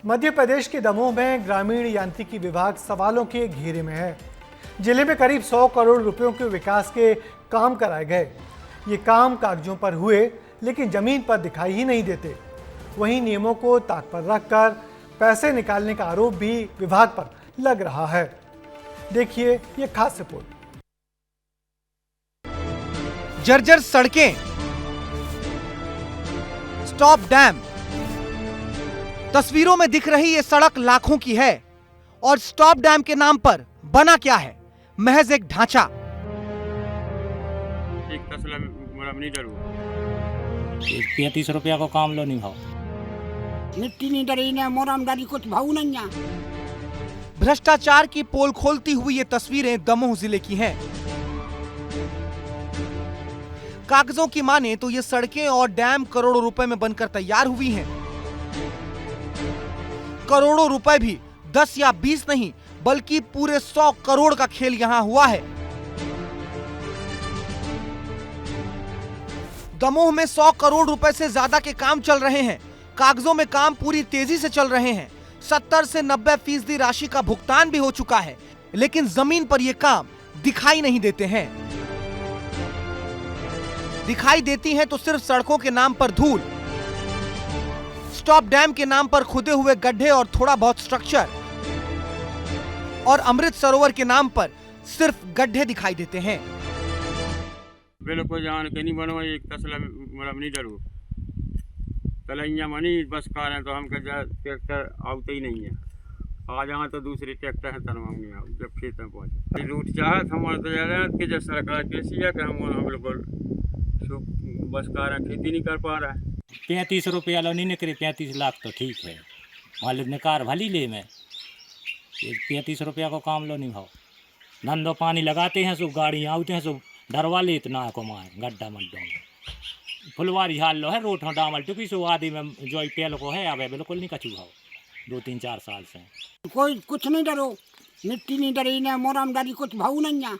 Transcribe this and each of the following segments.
मध्य प्रदेश के दमोह में ग्रामीण यांत्रिकी विभाग सवालों के घेरे में है। जिले में करीब 100 करोड़ रुपयों के विकास के काम कराए गए। ये काम कागजों पर हुए, लेकिन जमीन पर दिखाई ही नहीं देते। वहीं नियमों को ताक पर रखकर पैसे निकालने का आरोप भी विभाग पर लग रहा है। देखिए ये खास रिपोर्ट। जर्जर सड़कें, स्टॉप डैम। तस्वीरों में दिख रही ये सड़क लाखों की है और स्टॉप डैम के नाम पर बना क्या है? महज एक ढांचा। एक तसला नहीं डरू 35 रुपया को काम लो नहीं भाव। मिट्टी नहीं डरी ना मोराम डाली कुछ भाव नहीं है। भ्रष्टाचार की पोल खोलती हुई ये तस्वीरें दमोह जिले की हैं। कागजों की माने तो ये सड़कें और डैम करोड़ों रुपए में बनकर तैयार हुई हैं। करोड़ों रुपए भी 10 या 20 नहीं, बल्कि पूरे 100 करोड़ का खेल यहां हुआ है। दमोह में 100 करोड़ रुपए से ज्यादा के काम चल रहे हैं। कागजों में काम पूरी तेजी से चल रहे हैं। 70 से 90% राशि का भुगतान भी हो चुका है, लेकिन जमीन पर ये काम दिखाई नहीं देते हैं। दिखाई देती हैं तो सिर्फ सड़कों के नाम पर धूल, स्टॉप डैम के नाम पर खुदे हुए गड्ढे और थोड़ा बहुत स्ट्रक्चर, और अमृत सरोवर के नाम पर सिर्फ गड्ढे दिखाई देते हैं। बिल्कुल जान के नहीं बनवा एक तसला नहीं डरू तलैया मनी बस कार है तो हम ट्रैक्टर आते ही नहीं है। आ जहाँ तो दूसरी ट्रैक्टर है तनवाऊंगे आप जब खेत में पहुँचे रूट चाहत हमारे तो जा रहे हैं कि जब सरकार कैसी है कि हम बिल्कुल बस कार खेती नहीं कर पा रहा है। 35 रुपया लो नहीं निकले, 35 लाख तो ठीक है, मालिक ने कार भली ले में 35 रुपया को काम लो नहीं भाव। धंधो पानी लगाते हैं सो गाड़ी आते हैं सो डरवा ले इतना कमाए गड्ढा मड्डों में फुलवारी हाल लो है रोड डामल टुकी सो आदि में जो पेल को है अब बिल्कुल नहीं कचू भाव 2-3-4 साल से कोई कुछ नहीं डरो, मिट्टी नहीं डरी ना मोराम डाली कुछ भाव नहीं है।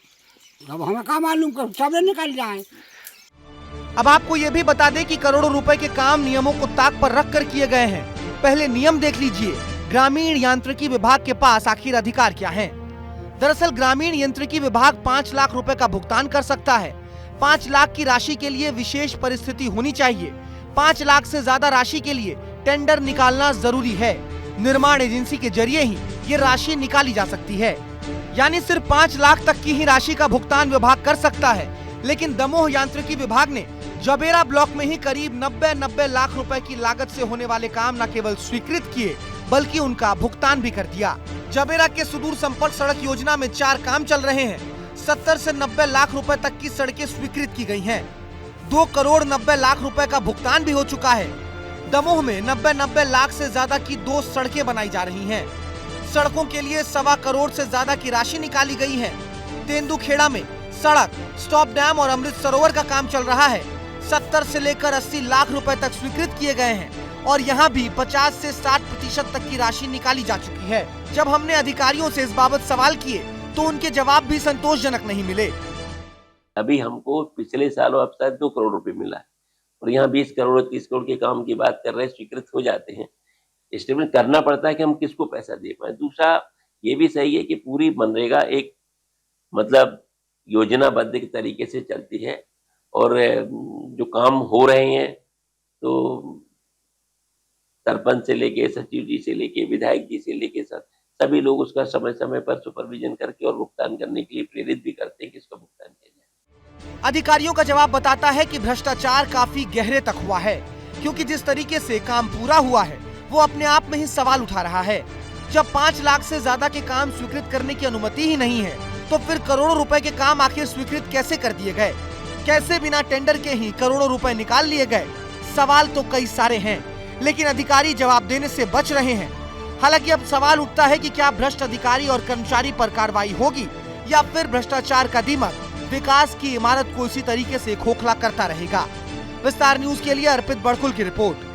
अब हमें क्या मालूम कर सब निकल जाए। अब आपको ये भी बता दें कि करोड़ों रुपए के काम नियमों को ताक पर रख कर किए गए हैं। पहले नियम देख लीजिए, ग्रामीण यांत्रिकी विभाग के पास आखिर अधिकार क्या है? दरअसल ग्रामीण यांत्रिकी विभाग 5 लाख रुपए का भुगतान कर सकता है। 5 लाख की राशि के लिए विशेष परिस्थिति होनी चाहिए। 5 लाख से ज्यादा राशि के लिए टेंडर निकालना जरूरी है। निर्माण एजेंसी के जरिए ही ये राशि निकाली जा सकती है। यानी सिर्फ 5 लाख तक की ही राशि का भुगतान विभाग कर सकता है। लेकिन दमोह यांत्रिकी विभाग ने जबेरा ब्लॉक में ही करीब 90 लाख रुपए की लागत से होने वाले काम न केवल स्वीकृत किए, बल्कि उनका भुगतान भी कर दिया। जबेरा के सुदूर संपर्क सड़क योजना में 4 काम चल रहे हैं। 70 से 90 लाख रुपए तक की सड़कें स्वीकृत की गई हैं। 2 करोड़ 90 लाख रुपए का भुगतान भी हो चुका है। दमोह में 90 लाख से ज्यादा की 2 सड़कें बनाई जा रही हैं। सड़कों के लिए 1.25 करोड़ से ज्यादा की राशि निकाली गई है। तेंदुखेड़ा में सड़क, स्टॉप डैम और अमृत सरोवर का काम चल रहा है। 70 से लेकर 80 लाख रुपए तक स्वीकृत किए गए हैं और यहाँ भी 50 से 60% तक की राशि निकाली जा चुकी है। जब हमने अधिकारियों से इस बाबत सवाल किए तो उनके जवाब भी संतोषजनक नहीं मिले। अभी हमको पिछले सालों अब शायद 2 करोड़ रुपए मिला है और यहाँ 20 करोड़ 30 करोड़ के काम की बात कर रहे हैं, स्वीकृत हो जाते हैं। एस्टिमेट करना पड़ता है कि हम किसको पैसा दे पाए। दूसरा ये भी सही है कि पूरी मनरेगा एक मतलब योजनाबद्ध के तरीके से चलती है और जो काम हो रहे हैं तो सरपंच से लेके सचिव जी से लेके विधायक जी से लेके सभी लोग उसका समय समय पर सुपरविजन करके और भुगतान करने के लिए प्रेरित भी करते हैं कि इसका भुगतान किया जाए। अधिकारियों का जवाब बताता है कि भ्रष्टाचार काफी गहरे तक हुआ है, क्योंकि जिस तरीके से काम पूरा हुआ है वो अपने आप में ही सवाल उठा रहा है। जब 5 लाख से ज्यादा के काम स्वीकृत करने की अनुमति ही नहीं है, तो फिर करोड़ों रुपए के काम आखिर स्वीकृत कैसे कर दिए गए? कैसे बिना टेंडर के ही करोड़ों रुपए निकाल लिए गए? सवाल तो कई सारे हैं, लेकिन अधिकारी जवाब देने से बच रहे हैं। हालांकि अब सवाल उठता है कि क्या भ्रष्ट अधिकारी और कर्मचारी पर कार्रवाई होगी या फिर भ्रष्टाचार का दीमक विकास की इमारत को इसी तरीके से खोखला करता रहेगा। विस्तार न्यूज के लिए अर्पित बड़कुल की रिपोर्ट।